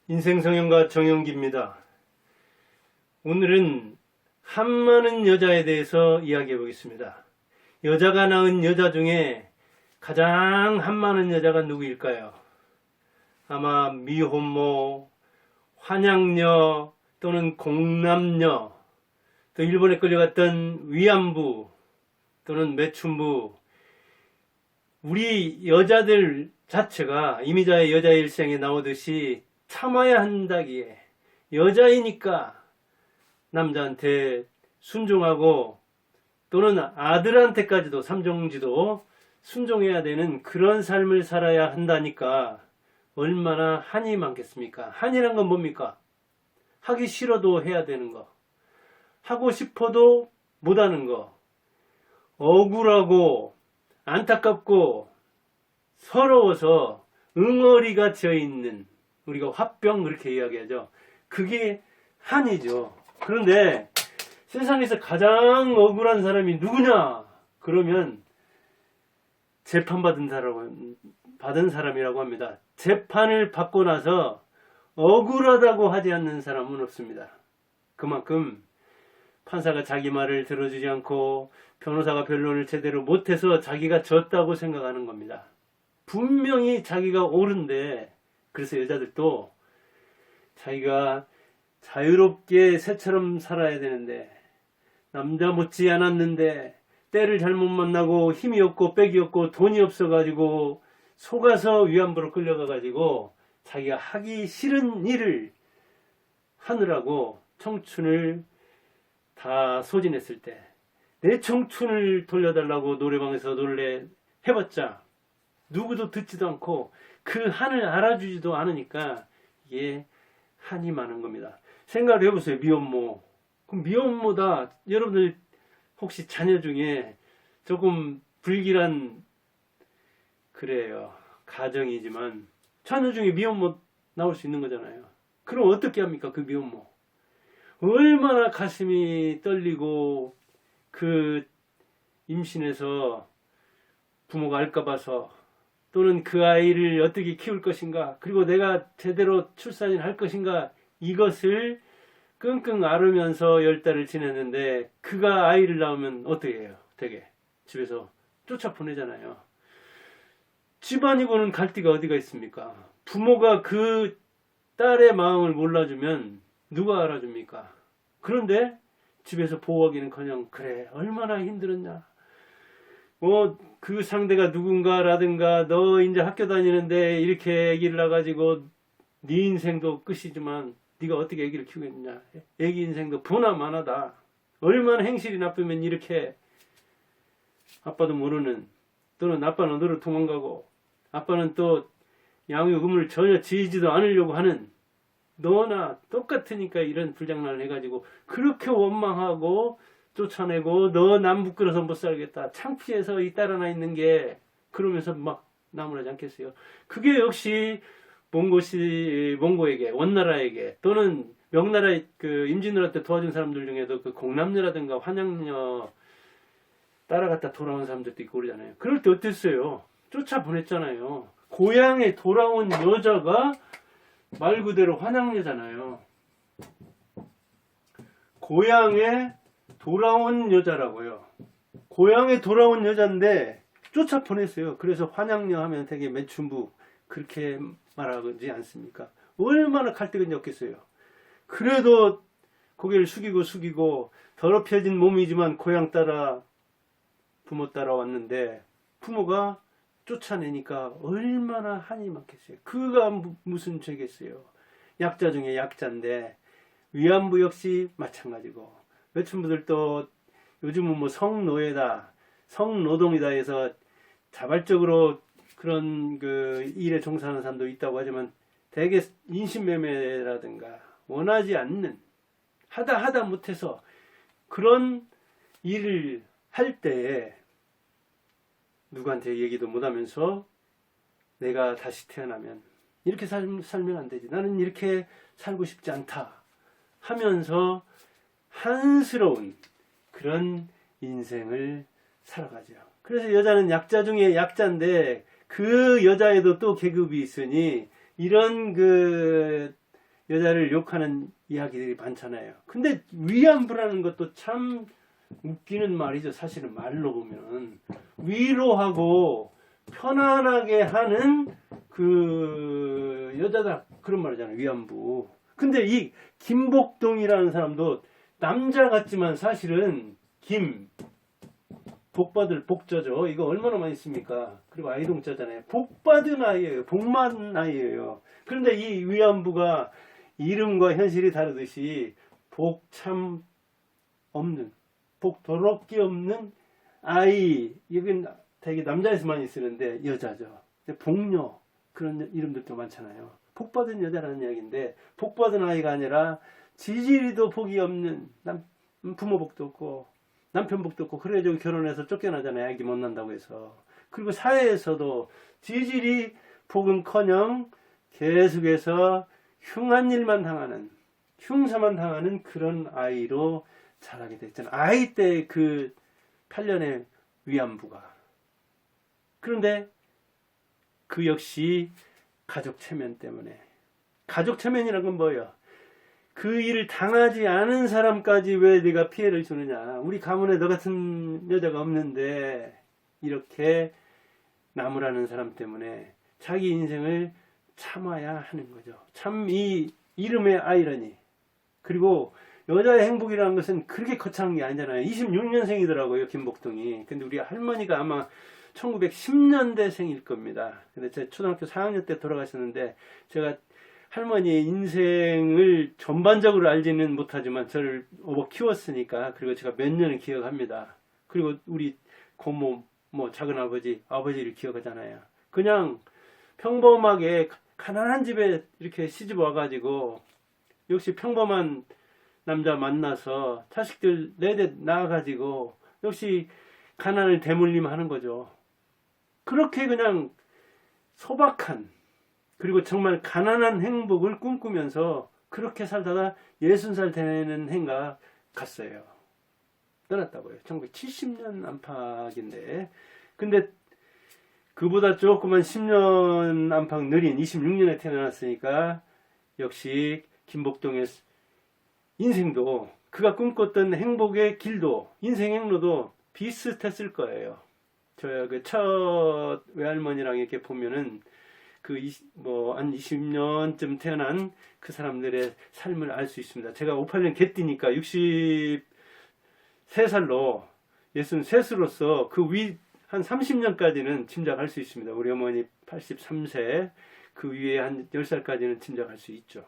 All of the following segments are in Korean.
인생성형가 정영기입니다. 오늘은 한많은 여자에 대해서 이야기해 보겠습니다. 여자가 낳은 여자 중에 가장 한많은 여자가 누구일까요? 아마 미혼모, 환양녀 또는 공남녀, 또 일본에 끌려갔던 위안부 또는 매춘부, 우리 여자들 자체가 이미자의 여자 일생에 나오듯이 참아야 한다기에 여자이니까 남자한테 순종하고 또는 아들한테까지도 삼종지도 순종해야 되는 그런 삶을 살아야 한다니까 얼마나 한이 많겠습니까? 한이란 건 뭡니까? 하기 싫어도 해야 되는 거, 하고 싶어도 못하는 거, 억울하고 안타깝고 서러워서 응어리가 져있는, 우리가 화병 그렇게 이야기하죠. 그게 한이죠. 그런데 세상에서 가장 억울한 사람이 누구냐? 그러면 재판받은 사람이라고 합니다. 재판을 받고 나서 억울하다고 하지 않는 사람은 없습니다. 그만큼 판사가 자기 말을 들어주지 않고 변호사가 변론을 제대로 못해서 자기가 졌다고 생각하는 겁니다. 분명히 자기가 옳은데, 그래서 여자들도 자기가 자유롭게 새처럼 살아야 되는데, 남자 못지 않았는데 때를 잘못 만나고 힘이 없고 빽이 없고 돈이 없어가지고 속아서 위안부로 끌려가가지고 자기가 하기 싫은 일을 하느라고 청춘을 다 소진했을 때, 내 청춘을 돌려달라고 노래방에서 놀래 해봤자 누구도 듣지도 않고 그 한을 알아주지도 않으니까 이게 한이 많은 겁니다. 생각을 해보세요. 미혼모. 그럼 미혼모다. 여러분들 혹시 자녀 중에 조금 불길한, 그래요, 가정이지만 자녀 중에 미혼모 나올 수 있는 거잖아요. 그럼 어떻게 합니까? 그 미혼모 얼마나 가슴이 떨리고, 그 임신해서 부모가 알까 봐서, 또는 그 아이를 어떻게 키울 것인가, 그리고 내가 제대로 출산을 할 것인가, 이것을 끙끙 앓으면서 10달을 지냈는데 그가 아이를 낳으면 어떻게 해요? 되게 집에서 쫓아 보내잖아요. 집안이고는 갈 데가 어디가 있습니까? 부모가 그 딸의 마음을 몰라주면 누가 알아줍니까? 그런데 집에서 보호하기는커녕 그래 얼마나 힘들었냐, 그 상대가 누군가라든가 너 이제 학교 다니는데 이렇게 아기를 낳아가지고 네 인생도 끝이지만 네가 어떻게 아기를 키우겠냐, 아기 인생도 보나마나다, 얼마나 행실이 나쁘면 이렇게 아빠도 모르는, 또는 아빠는 어디로 도망가고 아빠는 또 양육 의무를 전혀 지지도 않으려고 하는, 너나 똑같으니까 이런 불장난을 해가지고 그렇게 원망하고 쫓아내고 너 남 부끄러서 못 살겠다, 창피해서 이 딸 하나 있는 게, 그러면서 막 나무라지 않겠어요? 그게 역시 몽고에게, 원나라에게, 또는 명나라 그 임진왜란 때 도와준 사람들 중에도 그 공남녀라든가 환양녀 따라갔다 돌아온 사람들도 있고 그러잖아요. 그럴 때 어땠어요? 쫓아보냈잖아요. 고향에 돌아온 여자가 말 그대로 환양녀잖아요. 고향에 돌아온 여자라고요. 고향에 돌아온 여자인데 쫓아 보냈어요. 그래서 환양녀 하면 되게 매춘부 그렇게 말하지 않습니까? 얼마나 갈등이 없겠어요. 그래도 고개를 숙이고 더럽혀진 몸이지만 고향 따라 부모 따라 왔는데 부모가 쫓아내니까 얼마나 한이 많겠어요. 그가 무슨 죄겠어요. 약자 중에 약자인데, 위안부 역시 마찬가지고, 매춘부들도 요즘은 뭐 성노예다, 성노동이다 해서 자발적으로 그런 그 일에 종사하는 사람도 있다고 하지만 대개 인신매매라든가 원하지 않는, 하다 못해서 그런 일을 할 때에 누구한테 얘기도 못하면서 내가 다시 태어나면 이렇게 살면 안 되지, 나는 이렇게 살고 싶지 않다 하면서 한스러운 그런 인생을 살아가죠. 그래서 여자는 약자 중에 약자인데 그 여자에도 또 계급이 있으니 이런 그 여자를 욕하는 이야기들이 많잖아요. 근데 위안부라는 것도 참 웃기는 말이죠. 사실은 말로 보면 위로하고 편안하게 하는 그 여자다 그런 말이잖아요. 위안부. 근데 이 김복동이라는 사람도 남자 같지만 사실은 복받을 복자죠. 이거 얼마나 많이 씁니까? 그리고 아이동자잖아요. 복받은 아이예요. 복만 아이예요. 그런데 이 위안부가 이름과 현실이 다르듯이 복 참 없는, 복 더럽게 없는 아이. 이건 되게 남자에서 많이 쓰는데 여자죠. 복녀 그런 이름들도 많잖아요. 복받은 여자라는 이야기인데 복받은 아이가 아니라 지지리도 복이 없는 부모 복도 없고 남편 복도 없고 그래가지고 결혼해서 쫓겨나잖아요. 아기 못 난다고 해서. 그리고 사회에서도 지지리 복은커녕 계속해서 흉한 일만 당하는 흉사만 당하는 그런 아이로 자라게 됐잖아요. 아이 때 그 8년의 위안부가. 그런데 그 역시 가족 체면 때문에. 가족 체면이란 건 뭐예요? 그 일을 당하지 않은 사람까지 왜 네가 피해를 주느냐. 우리 가문에 너 같은 여자가 없는데 이렇게 나무라는 사람 때문에 자기 인생을 참아야 하는 거죠. 참 이 이름의 아이러니. 그리고 여자의 행복이라는 것은 그렇게 거창한 게 아니잖아요. 26년생이더라고요. 김복동이. 근데 우리 할머니가 아마 1910년대생일 겁니다. 근데 제 초등학교 4학년 때 돌아가셨는데 제가 할머니의 인생을 전반적으로 알지는 못하지만 저를 어버 키웠으니까 그리고 제가 몇 년을 기억합니다. 그리고 우리 고모, 작은 아버지를 기억하잖아요. 그냥 평범하게 가난한 집에 이렇게 시집 와가지고 역시 평범한 남자 만나서 자식들 4대 낳아가지고 역시 가난을 대물림하는 거죠. 그렇게 그냥 소박한 그리고 정말 가난한 행복을 꿈꾸면서 그렇게 살다가 60살 되는 해인가 갔어요. 떠났다고요. 1970년 안팎인데. 근데 그보다 조금만 10년 안팎 느린 26년에 태어났으니까 역시 김복동의 인생도 그가 꿈꿨던 행복의 길도 인생 행로도 비슷했을 거예요. 저 그 첫 외할머니랑 이렇게 보면은 한 20년쯤 태어난 그 사람들의 삶을 알 수 있습니다. 제가 58년 개띠니까 63살로 63으로서 그 위 한 30년까지는 짐작할 수 있습니다. 우리 어머니 83세 그 위에 한 10살까지는 짐작할 수 있죠.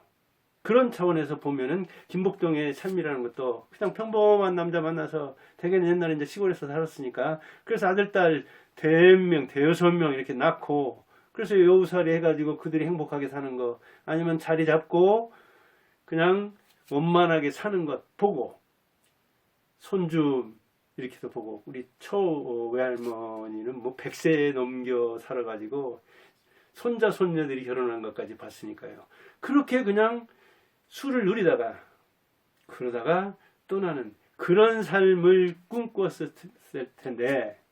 그런 차원에서 보면은 김복동의 삶이라는 것도 그냥 평범한 남자 만나서 대개는 옛날에 이제 시골에서 살았으니까 그래서 아들 딸 대여섯 명 이렇게 낳고 그래서 여우살이 해가지고 그들이 행복하게 사는 거 아니면 자리 잡고 그냥 원만하게 사는 것 보고 손주 이렇게도 보고 우리 외할머니는 100세 넘겨 살아가지고 손자 손녀들이 결혼한 것까지 봤으니까요. 그렇게 그냥 술을 누리다가 그러다가 떠나는 그런 삶을 꿈꿨을 텐데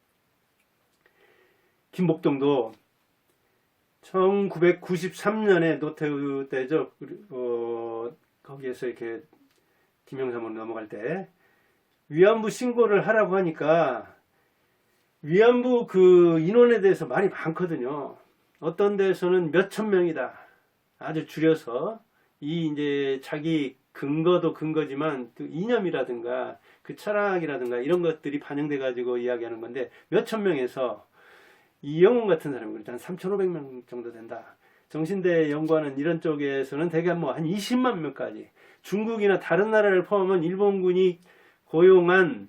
김복동도 1993년에 노태우 때죠. 거기에서 이렇게 김영삼으로 넘어갈 때 위안부 신고를 하라고 하니까 위안부 그 인원에 대해서 말이 많거든요. 어떤 데서는 몇천 명이다. 아주 줄여서 이제 자기 근거도 근거지만 그 이념이라든가 그 철학이라든가 이런 것들이 반영돼 가지고 이야기하는 건데 몇천 명에서 이영훈 같은 사람이 그렇죠. 한 3,500명 정도 된다. 정신대 연구하는 이런 쪽에서는 대개 한 20만 명까지 중국이나 다른 나라를 포함한 일본군이 고용한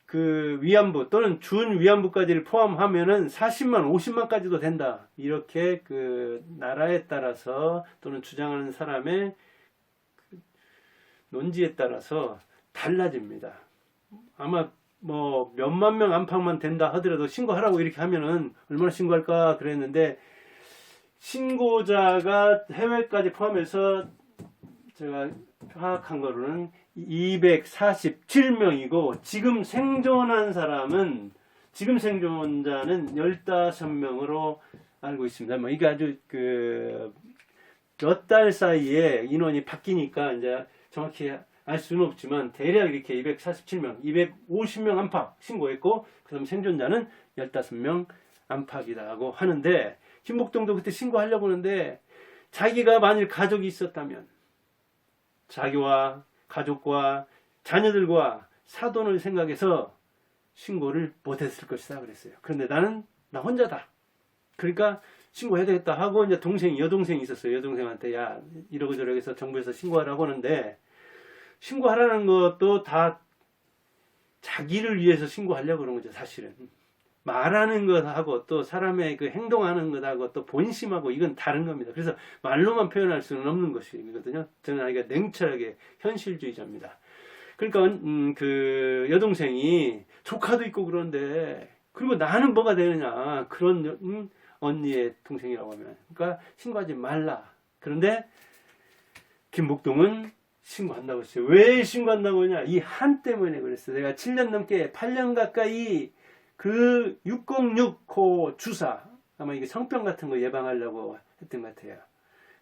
그 위안부 또는 준 위안부까지를 포함하면은 40만, 50만까지도 된다. 이렇게 그 나라에 따라서 또는 주장하는 사람의 논지에 따라서 달라집니다. 아마 몇만 명 안팎만 된다 하더라도 신고하라고 이렇게 하면은 얼마나 신고할까 그랬는데 신고자가 해외까지 포함해서 제가 파악한 거로는 247명이고 지금 생존한 사람은 지금 생존자는 15명으로 알고 있습니다. 이게 아주 몇 달 사이에 인원이 바뀌니까 이제 정확히 알 수는 없지만 대략 이렇게 247명, 250명 안팎 신고했고 그 다음 생존자는 15명 안팎이라고 하는데 김복동도 그때 신고하려고 하는데 자기가 만일 가족이 있었다면 자기와 가족과 자녀들과 사돈을 생각해서 신고를 못했을 것이다 그랬어요. 그런데 나는 나 혼자다. 그러니까 신고해야 되겠다 하고 이제 여동생이 있었어요. 여동생한테 야 이러고 저러고 해서 정부에서 신고하라고 하는데 신고하라는 것도 다 자기를 위해서 신고하려고 그런 거죠. 사실은 말하는 것하고 또 사람의 그 행동하는 것하고 또 본심하고 이건 다른 겁니다. 그래서 말로만 표현할 수는 없는 것이거든요. 저는 아이가 냉철하게 현실주의자입니다. 그러니까 그 여동생이 조카도 있고 그런데 그리고 나는 뭐가 되느냐 그런 언니의 동생이라고 하면 그러니까 신고하지 말라. 그런데 김복동은 신고한다고 했어요. 왜 신고한다고 하냐 이 한 때문에 그랬어요. 내가 7년 넘게 8년 가까이 그 606호 주사 아마 이게 성병 같은 거 예방하려고 했던 것 같아요.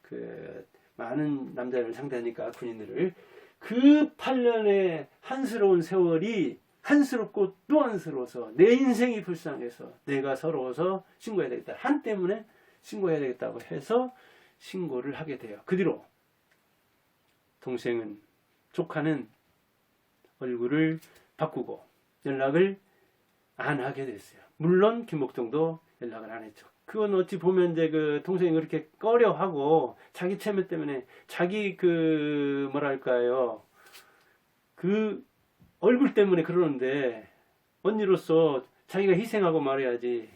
그 많은 남자를 상대하니까 군인들을 그 8년의 한스러운 세월이 한스럽고 또 한스러워서 내 인생이 불쌍해서 내가 서러워서 신고해야 되겠다. 한 때문에 신고해야 되겠다고 해서 신고를 하게 돼요. 그 뒤로 동생은 조카는 얼굴을 바꾸고 연락을 안 하게 됐어요. 물론 김복동도 연락을 안 했죠. 그건 어찌 보면 이제 그 동생이 그렇게 꺼려하고 자기 체면 때문에 자기 그 뭐랄까요 그 얼굴 때문에 그러는데 언니로서 자기가 희생하고 말해야지.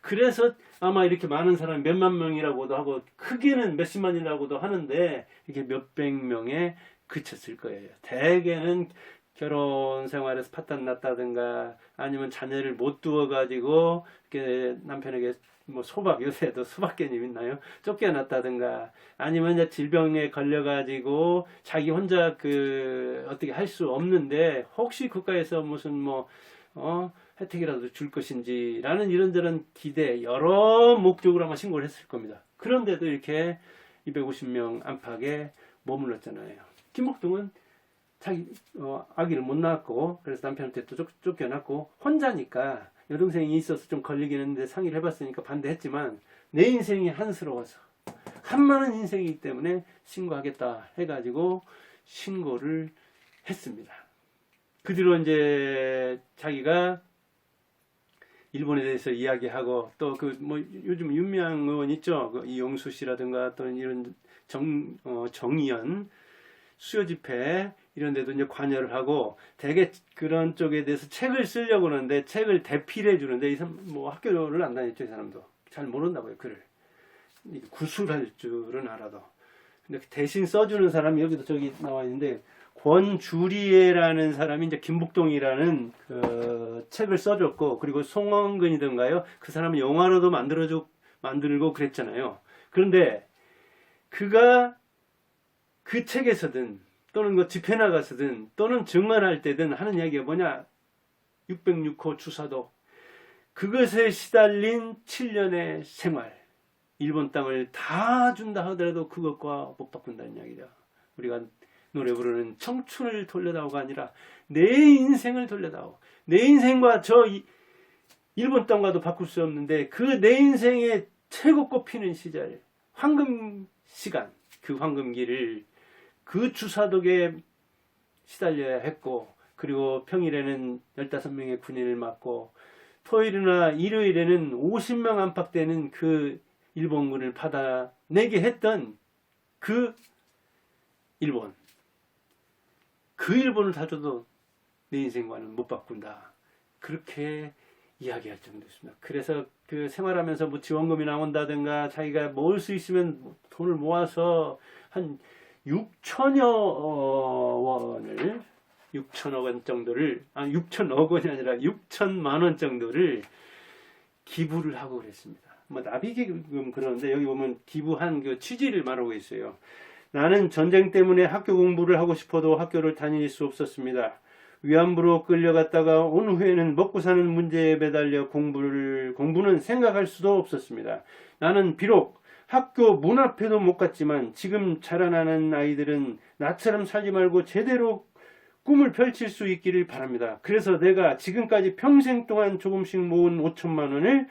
그래서 아마 이렇게 많은 사람 몇만 명이라고도 하고 크게는 몇십만이라고도 하는데 이게 몇백 명에 그쳤을 거예요. 대개는 결혼 생활에서 파탄 났다든가 아니면 자녀를 못 두어가지고 이렇게 남편에게 뭐 소박 요새도 소박개념 있나요? 쫓겨났다든가 아니면 이제 질병에 걸려가지고 자기 혼자 그 어떻게 할 수 없는데 혹시 국가에서 무슨 뭐 혜택이라도 줄 것인지라는 이런저런 기대 여러 목적으로 아마 신고를 했을 겁니다. 그런데도 이렇게 250명 안팎에 머물렀잖아요. 김복동은 자기 아기를 못 낳았고 그래서 남편한테 또 쫓겨났고 혼자니까 여동생이 있어서 좀 걸리긴 했는데 상의를 해봤으니까 반대했지만 내 인생이 한스러워서 한많은 인생이기 때문에 신고하겠다 해가지고 신고를 했습니다. 그 뒤로 이제 자기가 일본에 대해서 이야기하고 또 그 뭐 요즘 유명 의원 있죠. 그 이용수 씨라든가 또는 이런 정의연 수요 집회 이런 데도 이제 관여를 하고 대개 그런 쪽에 대해서 책을 쓰려고 하는데 책을 대필해 주는데 이 사람 뭐 학교를 안 다녔죠. 이 사람도 잘 모른다고요. 글을 구술할 줄은 알아도 근데 대신 써주는 사람이 여기도 저기 나와 있는데 권주리에라는 사람이 이제 김복동이라는 그 책을 써줬고 그리고 송원근이던가요 그 사람은 영화로도 만들고 그랬잖아요. 그런데 그가 그 책에서든 또는 뭐 집회 나가서든 또는 증언할 때든 하는 이야기가 뭐냐 606호 주사도 그것에 시달린 7년의 생활 일본 땅을 다 준다 하더라도 그것과 못 바꾼다는 이야기다. 우리가 노래 부르는 청춘을 돌려다오가 아니라 내 인생을 돌려다오. 내 인생과 저 일본 땅과도 바꿀 수 없는데 그 내 인생의 최고 꼽히는 시절 황금 시간 그 황금기를 그 주사독에 시달려야 했고 그리고 평일에는 15명의 군인을 맡고 토요일이나 일요일에는 50명 안팎되는 그 일본군을 받아내게 했던 그 일본 그 일본을 사줘도 내 인생과는 못 바꾼다. 그렇게 이야기할 정도였습니다. 그래서 그 생활하면서 뭐 지원금이 나온다든가 자기가 모을 수 있으면 돈을 모아서 한 6천여 원을 6천억 원 정도를 6천억 원이 아니라 6천만 원 정도를 기부를 하고 그랬습니다. 뭐 나비기금 그러는데 여기 보면 기부한 그 취지를 말하고 있어요. 나는 전쟁 때문에 학교 공부를 하고 싶어도 학교를 다닐 수 없었습니다. 위안부로 끌려갔다가 온 후에는 먹고 사는 문제에 매달려 공부는 생각할 수도 없었습니다. 나는 비록 학교 문 앞에도 못 갔지만 지금 자라나는 아이들은 나처럼 살지 말고 제대로 꿈을 펼칠 수 있기를 바랍니다. 그래서 내가 지금까지 평생 동안 조금씩 모은 5천만 원을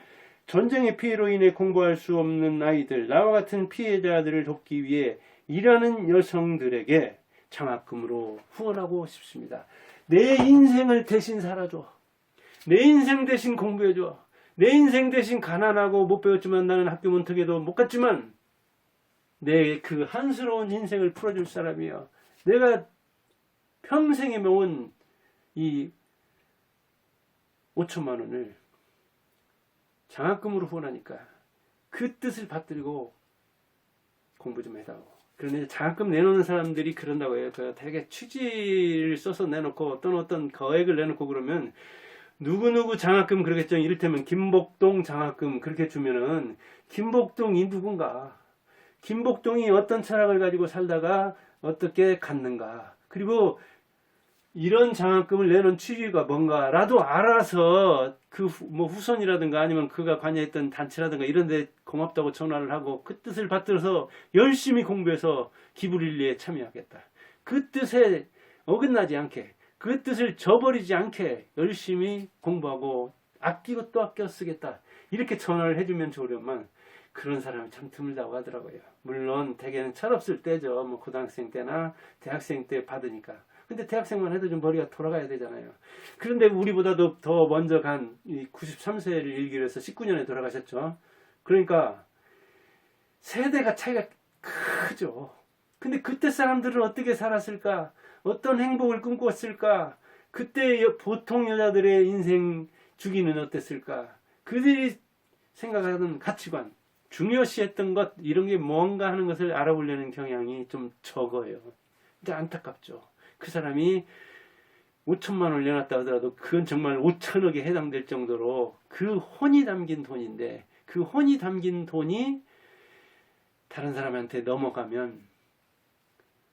전쟁의 피해로 인해 공부할 수 없는 아이들, 나와 같은 피해자들을 돕기 위해 일하는 여성들에게 장학금으로 후원하고 싶습니다. 내 인생을 대신 살아줘. 내 인생 대신 공부해줘. 내 인생 대신 가난하고 못 배웠지만 나는 학교 문턱에도 못 갔지만 내 그 한스러운 인생을 풀어줄 사람이야. 내가 평생에 모은 이 5천만 원을 장학금으로 후원하니까 그 뜻을 받들고 공부 좀 해다오. 그런데 장학금 내놓는 사람들이 그런다고 해요. 그 되게 취지를 써서 내놓고 어떤 거액을 내놓고 그러면 누구누구 장학금 그러겠죠. 이를테면 김복동 장학금 그렇게 주면은 김복동이 누군가? 김복동이 어떤 철학을 가지고 살다가 어떻게 갔는가? 그리고 이런 장학금을 내놓은 취지가 뭔가라도 알아서 그 후손이라든가 아니면 그가 관여했던 단체라든가 이런 데 고맙다고 전화를 하고 그 뜻을 받들어서 열심히 공부해서 기부릴리에 참여하겠다. 그 뜻에 어긋나지 않게 그 뜻을 저버리지 않게 열심히 공부하고 아끼고 또 아껴 쓰겠다. 이렇게 전화를 해주면 좋으련만 그런 사람이 참 드물다고 하더라고요. 물론 대개는 철없을 때죠. 뭐 고등학생 때나 대학생 때 받으니까. 근데 대학생만 해도 좀 머리가 돌아가야 되잖아요. 그런데 우리보다도 더 먼저 간 93세를 일기로 해서 19년에 돌아가셨죠. 그러니까 세대가 차이가 크죠. 근데 그때 사람들은 어떻게 살았을까? 어떤 행복을 꿈꿨을까? 그때 보통 여자들의 인생 주기는 어땠을까? 그들이 생각하는 가치관, 중요시했던 것 이런 게 뭔가 하는 것을 알아보려는 경향이 좀 적어요. 근데 안타깝죠. 그 사람이 5천만 원을 내놨다 하더라도 그건 정말 5천억에 해당될 정도로 그 혼이 담긴 돈인데 그 혼이 담긴 돈이 다른 사람한테 넘어가면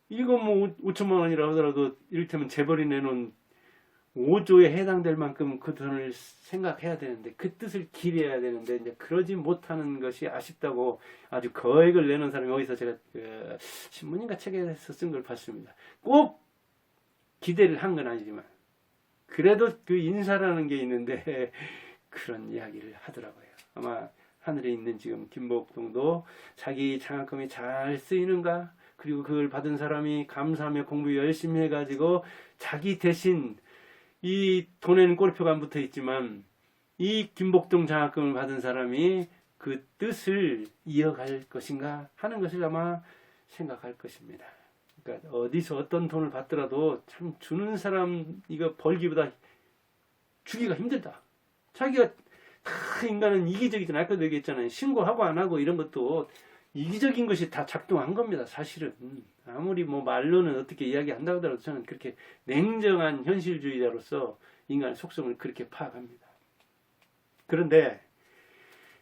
이거 뭐 5천만 원이라 하더라도 이를테면 재벌이 내놓은 5조에 해당될 만큼 그 돈을 생각해야 되는데 그 뜻을 기려야 되는데 이제 그러지 못하는 것이 아쉽다고 아주 거액을 내놓은 사람이 어디서 제가 신문인가 책에서 쓴 걸 봤습니다. 꼭 기대를 한 건 아니지만 그래도 그 인사라는 게 있는데 그런 이야기를 하더라고요. 아마 하늘에 있는 지금 김복동도 자기 장학금이 잘 쓰이는가 그리고 그걸 받은 사람이 감사하며 공부 열심히 해가지고 자기 대신 이 돈에는 꼬리표가 안 붙어 있지만 이 김복동 장학금을 받은 사람이 그 뜻을 이어갈 것인가 하는 것을 아마 생각할 것입니다. 그러니까 어디서 어떤 돈을 받더라도 참 주는 사람 이거 벌기보다 주기가 힘들다. 자기가 다 인간은 이기적이잖아요. 아까도 얘기했잖아요. 신고하고 안 하고 이런 것도 이기적인 것이 다 작동한 겁니다. 사실은 아무리 뭐 말로는 어떻게 이야기한다고 하더라도 저는 그렇게 냉정한 현실주의자로서 인간의 속성을 그렇게 파악합니다. 그런데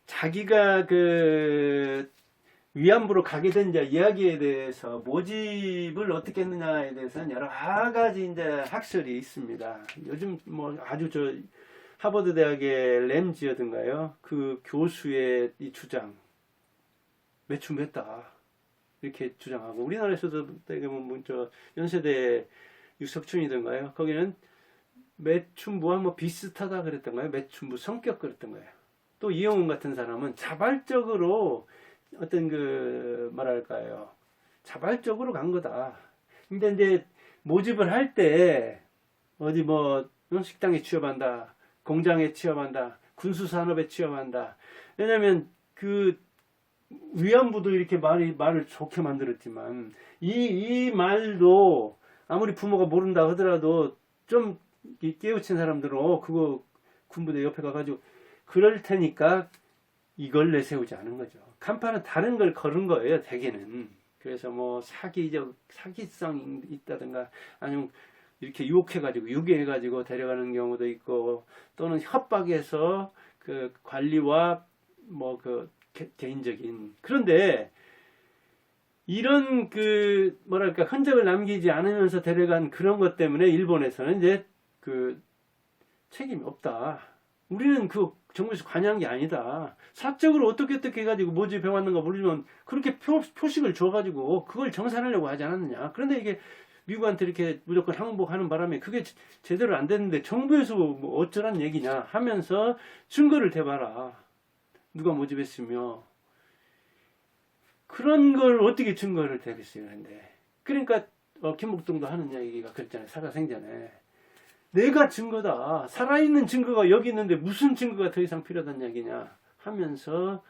자기가 그 위안부로 가게 된 이야기에 대해서 모집을 어떻게 했느냐에 대해서는 여러 가지 이제 학설이 있습니다. 요즘 뭐 아주 하버드 대학의 램지어든가요? 그 교수의 이 주장 매춘했다 이렇게 주장하고 우리나라에서도 되게 뭐 연세대 유석춘이던가요? 거기는 매춘부와 뭐 비슷하다 그랬던가요? 매춘부 성격 그랬던가요? 또 이영훈 같은 사람은 자발적으로 어떤 그 뭐랄까요? 자발적으로 간 거다. 근데 이제 모집을 할 때 어디 뭐 식당에 취업한다, 공장에 취업한다, 군수산업에 취업한다. 왜냐면 그 위안부도 이렇게 말을 좋게 만들었지만 이 말도 아무리 부모가 모른다 하더라도 좀 깨우친 사람들은 그거 군부대 옆에 가가지고 그럴 테니까 이걸 내세우지 않은 거죠. 간판은 다른 걸 걸은 거예요, 대개는. 그래서 뭐 사기성이 있다든가 아니면 이렇게 유혹해가지고 유괴해가지고 데려가는 경우도 있고 또는 협박해서 그 관리와 뭐 그 개인적인 그런데 이런 그 뭐랄까 흔적을 남기지 않으면서 데려간 그런 것 때문에 일본에서는 이제 그 책임이 없다. 우리는 그 정부에서 관여한 게 아니다. 사적으로 어떻게 해가지고 모집해 왔는가 모르지만 그렇게 표식을 줘가지고 그걸 정산하려고 하지 않았느냐. 그런데 이게 미국한테 이렇게 무조건 항복하는 바람에 그게 제대로 안 됐는데 정부에서 뭐 어쩌란 얘기냐 하면서 증거를 대봐라. 누가 모집했으며. 그런 걸 어떻게 증거를 대겠어요. 근데. 그러니까 김목동도 하는 얘기가 그랬잖아요. 살아생전에. 내가 증거다. 살아있는 증거가 여기 있는데 무슨 증거가 더 이상 필요하단 얘기냐 하면서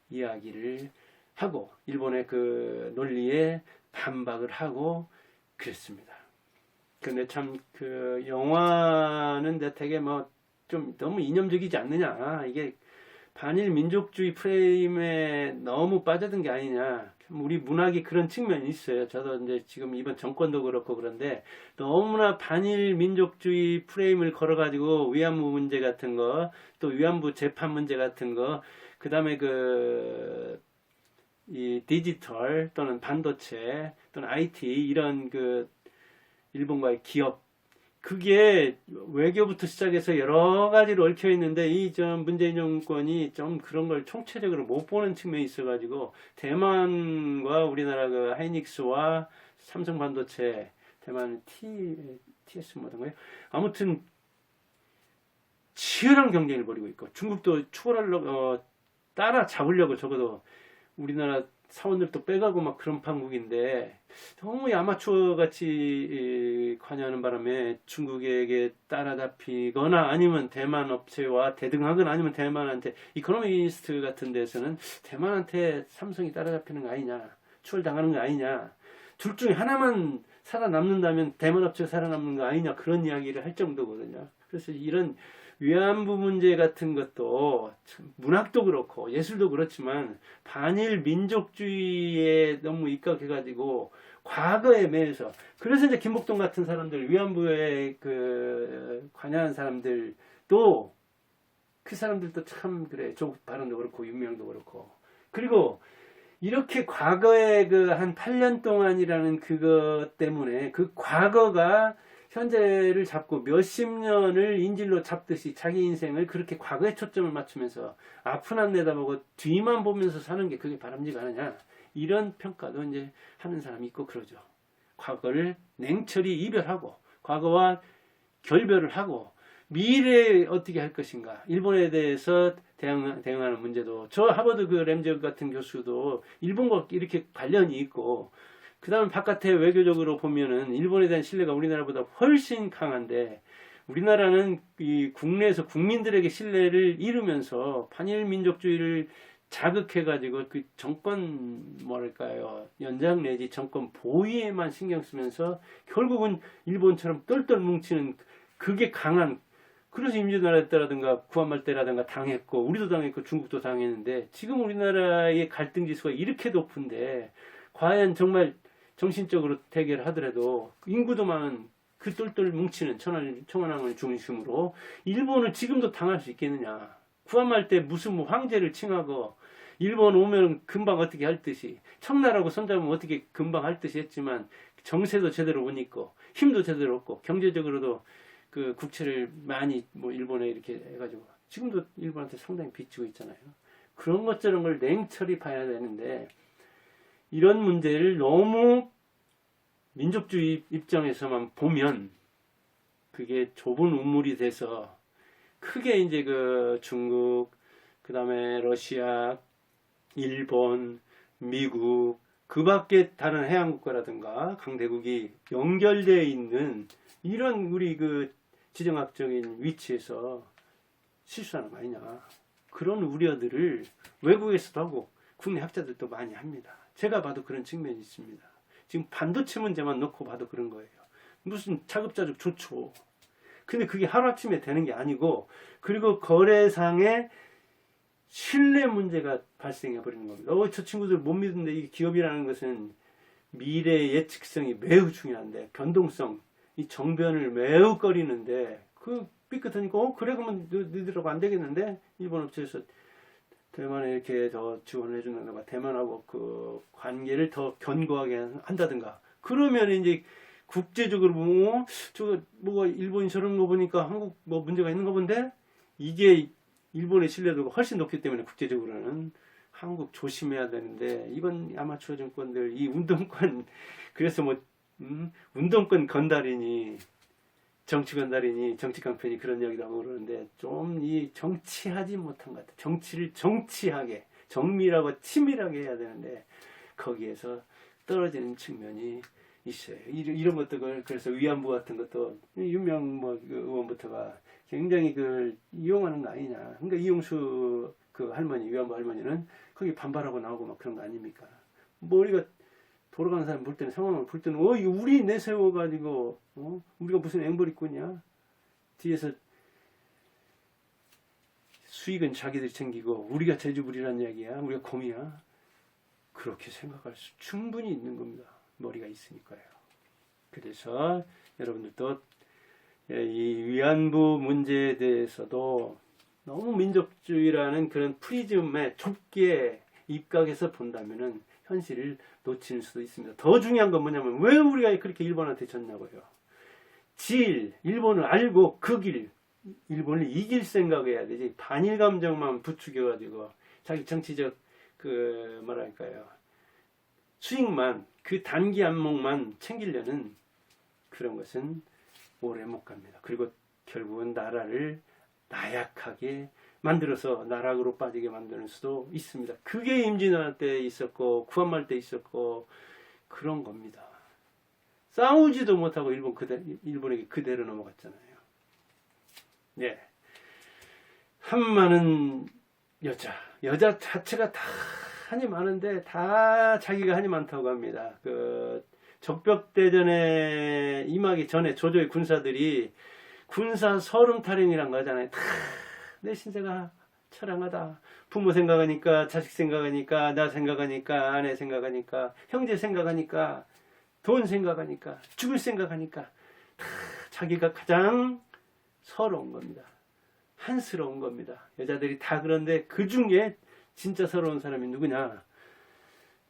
이야기를 하고 일본의 그 논리에 반박을 하고 그랬습니다. 근데 참 그 영화는 되게 뭐 좀 너무 이념적이지 않느냐. 이게 반일 민족주의 프레임에 너무 빠져든 게 아니냐. 우리 문학이 그런 측면이 있어요. 저도 이제 지금 이번 정권도 그렇고 그런데 너무나 반일 민족주의 프레임을 걸어가지고 위안부 문제 같은 거, 또 위안부 재판 문제 같은 거, 그 다음에 이 디지털 또는 반도체 또는 IT 이런 그 일본과의 기업 그게 외교부터 시작해서 여러 가지로 얽혀 있는데 이 좀 문재인 정권이 좀 그런 걸 총체적으로 못 보는 측면이 있어가지고 대만과 우리나라 그 하이닉스와 삼성 반도체 대만 TS 뭐던가요? 아무튼 치열한 경쟁을 벌이고 있고 중국도 추월하려고 따라잡으려고 적어도 우리나라 사원들도 빼가고 막 그런 판국인데 너무 아마추어 같이 관여하는 바람에 중국에게 따라잡히거나 아니면 대만 업체와 대등하거나 아니면 대만한테 이코노미스트 같은 데서는 대만한테 삼성이 따라잡히는 거 아니냐 추월당하는 거 아니냐 둘 중에 하나만 살아남는다면 대만 업체가 살아남는 거 아니냐 그런 이야기를 할 정도거든요. 그래서 이런 위안부 문제 같은 것도 문학도 그렇고 예술도 그렇지만 반일 민족주의에 너무 입각해가지고 과거에 매여서 그래서 이제 김복동 같은 사람들 위안부에 그 관여한 사람들도 그 사람들도 참 그래 조국 발언도 그렇고 윤명도 그렇고 그리고 이렇게 과거에 그 한 8년 동안이라는 그것 때문에 그 과거가 현재를 잡고 몇십 년을 인질로 잡듯이 자기 인생을 그렇게 과거에 초점을 맞추면서 앞은 안 내다보고 뒤만 보면서 사는 게 그게 바람직하느냐 이런 평가도 이제 하는 사람이 있고 그러죠. 과거를 냉철히 이별하고 과거와 결별을 하고 미래에 어떻게 할 것인가 일본에 대해서 대응하는 문제도 저 하버드 그 램즈 같은 교수도 일본과 이렇게 관련이 있고 그 다음에 바깥에 외교적으로 보면은 일본에 대한 신뢰가 우리나라보다 훨씬 강한데 우리나라는 이 국내에서 국민들에게 신뢰를 잃으면서 반일 민족주의를 자극해가지고 그 정권 뭐랄까요 연장 내지 정권 보위에만 신경 쓰면서 결국은 일본처럼 똘똘 뭉치는 그게 강한 그래서 임진왜란 때라든가 구한말 때라든가 당했고 우리도 당했고 중국도 당했는데 지금 우리나라의 갈등 지수가 이렇게 높은데 과연 정말 정신적으로 대결하더라도 인구도 많은 그 똘똘 뭉치는 청원항을 중심으로 일본을 지금도 당할 수 있겠느냐. 구한말 때 무슨 뭐 황제를 칭하고 일본 오면 금방 어떻게 할 듯이 청나라고 손잡으면 어떻게 금방 할 듯이 했지만 정세도 제대로 못 있고 힘도 제대로 없고 경제적으로도 그 국채를 많이 뭐 일본에 이렇게 해가지고 지금도 일본한테 상당히 빚지고 있잖아요. 그런 것처럼 걸 냉철히 봐야 되는데 이런 문제를 너무 민족주의 입장에서만 보면 그게 좁은 우물이 돼서 크게 이제 그 중국, 그 다음에 러시아, 일본, 미국, 그 밖에 다른 해양국가라든가 강대국이 연결되어 있는 이런 우리 그 지정학적인 위치에서 실수하는 거 아니냐. 그런 우려들을 외국에서도 하고 국내 학자들도 많이 합니다. 제가 봐도 그런 측면이 있습니다. 지금 반도체 문제만 놓고 봐도 그런 거예요. 무슨 차급자족 좋죠. 근데 그게 하루아침에 되는 게 아니고 그리고 거래상의 신뢰 문제가 발생해 버리는 겁니다. 저 친구들 못 믿는데 이게 기업이라는 것은 미래 예측성이 매우 중요한데 변동성, 이 정변을 매우 꺼리는데 그 삐끗하니까 그래 그러면 너희들하고 안 되겠는데 일본 업체에서 대만에 이렇게 더 지원을 해준다든가 대만하고 그 관계를 더 견고하게 한다든가 그러면 이제 국제적으로 뭐 저거 뭐가 일본이 저런 거 보니까 한국 뭐 문제가 있는 거 본데 이게 일본의 신뢰도가 훨씬 높기 때문에 국제적으로는 한국 조심해야 되는데, 이번 아마추어 정권들 이 운동권 그래서 뭐 운동권 건달이니 정치 건달이니 정치 깡패니 그런 이야기도 하고 그러는데, 좀 이 정치하지 못한 것 같아. 정치를 정치하게 정밀하고 치밀하게 해야 되는데 거기에서 떨어지는 측면이 있어요. 이런 것도 그래서 위안부 같은 것도 유명 뭐 의원부터가 굉장히 이용하는 거 아니냐. 그러니까 이용수 그 할머니, 위안부 할머니는 거기 반발하고 나오고 막 그런 거 아닙니까? 뭐 우리가 돌아가는 사람 볼 때는, 상황을 볼 때는 이거 우리 내세워가지고 우리가 무슨 앵벌이꾼이야? 뒤에서 수익은 자기들이 챙기고 우리가 제주불이란 이야기야? 우리가 곰이야? 그렇게 생각할 수 충분히 있는 겁니다. 머리가 있으니까요. 그래서 여러분들도 이 위안부 문제에 대해서도 너무 민족주의라는 그런 프리즘에 좁게 입각해서 본다면은 현실을 놓칠 수도 있습니다. 더 중요한 건 뭐냐면, 왜 우리가 그렇게 일본한테 졌냐고요. 일본을 알고 그 길, 일본을 이길 생각해야 되지. 반일 감정만 부추겨가지고 자기 정치적 뭐랄까요, 수익만, 그 단기 안목만 챙기려는 그런 것은 오래 못 갑니다. 그리고 결국은 나라를 나약하게 만들어서 나락으로 빠지게 만드는 수도 있습니다. 그게 임진왜란 때 있었고 구한말 때 있었고 그런 겁니다. 싸우지도 못하고 일본에게 그대로 넘어갔잖아요. 네. 한많은 여자 자체가 다 한이 많은데 다 자기가 한이 많다고 합니다. 적벽대전에 임하기 전에 조조의 군사들이 군사 서름타령이란 거 하잖아요. 다 내 신세가 처량하다. 부모 생각하니까, 자식 생각하니까, 나 생각하니까, 아내 생각하니까, 형제 생각하니까, 돈 생각하니까, 죽을 생각하니까 다 자기가 가장 서러운 겁니다. 한스러운 겁니다. 여자들이 다 그런데 그 중에 진짜 서러운 사람이 누구냐?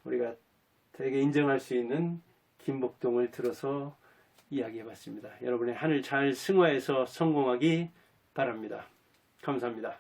우리가 되게 인정할 수 있는 김복동을 들어서 이야기해봤습니다. 여러분의 한을 잘 승화해서 성공하기 바랍니다. 감사합니다.